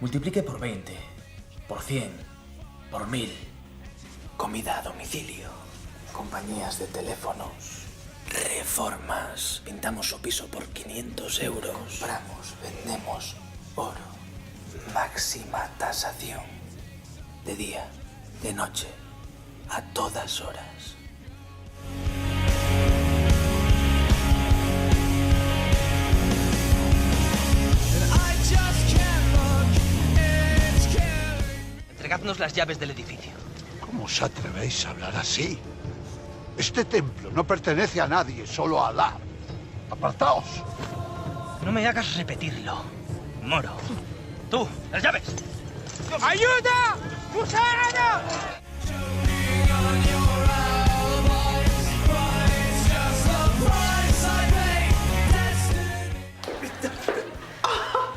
Multiplique por 20, por 100, por 1000. Comida a domicilio, compañías de teléfonos, reformas. Pintamos su piso por 500 euros. Compramos, vendemos oro. Máxima tasación. De día, de noche, a todas horas. Entregadnos las llaves del edificio. ¿Cómo os atrevéis a hablar así? Este templo no pertenece a nadie, solo a Alá. ¡Apartaos! No me hagas repetirlo, moro. Tú, las llaves. ¡Ayuda! ¡Musárada!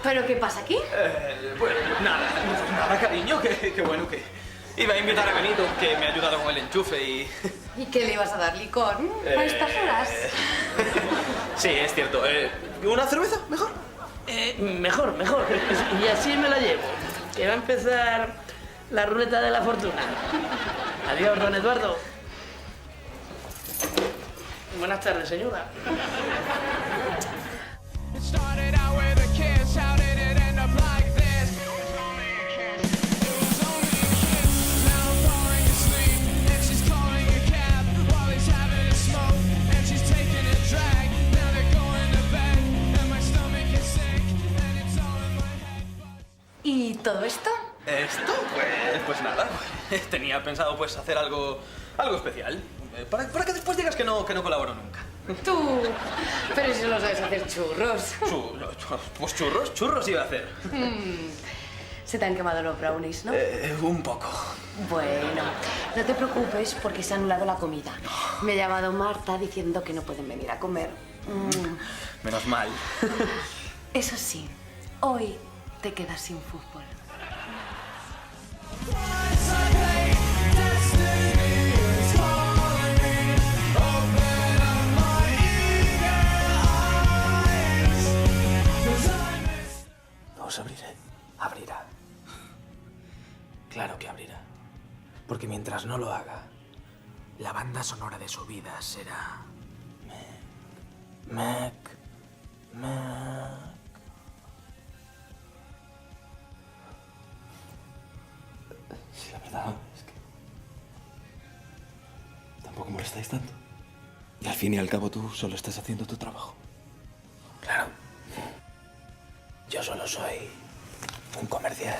¿Pero qué pasa aquí? Bueno, nada, cariño, que bueno que... Iba a invitar a Benito, que me ha ayudado con el enchufe y... ¿Y qué le ibas a dar, licor? ¿A estas horas? Sí, es cierto. ¿Una cerveza? ¿Mejor? Mejor. Y así me la llevo. Que va a empezar la ruleta de la fortuna. Adiós, don Eduardo. Buenas tardes, señora. ¿Y todo esto? ¿Esto? Pues nada. Tenía pensado pues hacer algo especial. Para que después digas que no colaboro nunca. Tú. Pero si no sabes hacer churros. Pues churros iba a hacer. Se te han quemado los brownies, ¿no? Un poco. Bueno, no te preocupes porque se ha anulado la comida. Me ha llamado Marta diciendo que no pueden venir a comer. Menos mal. Eso sí, hoy te quedas sin fútbol. Os abriré. Abrirá. Claro que abrirá. Porque mientras no lo haga, la banda sonora de su vida será... Mac. Sí, la verdad es que... tampoco molestáis tanto. Y al fin y al cabo tú solo estás haciendo tu trabajo. Claro. Yo solo soy un comercial.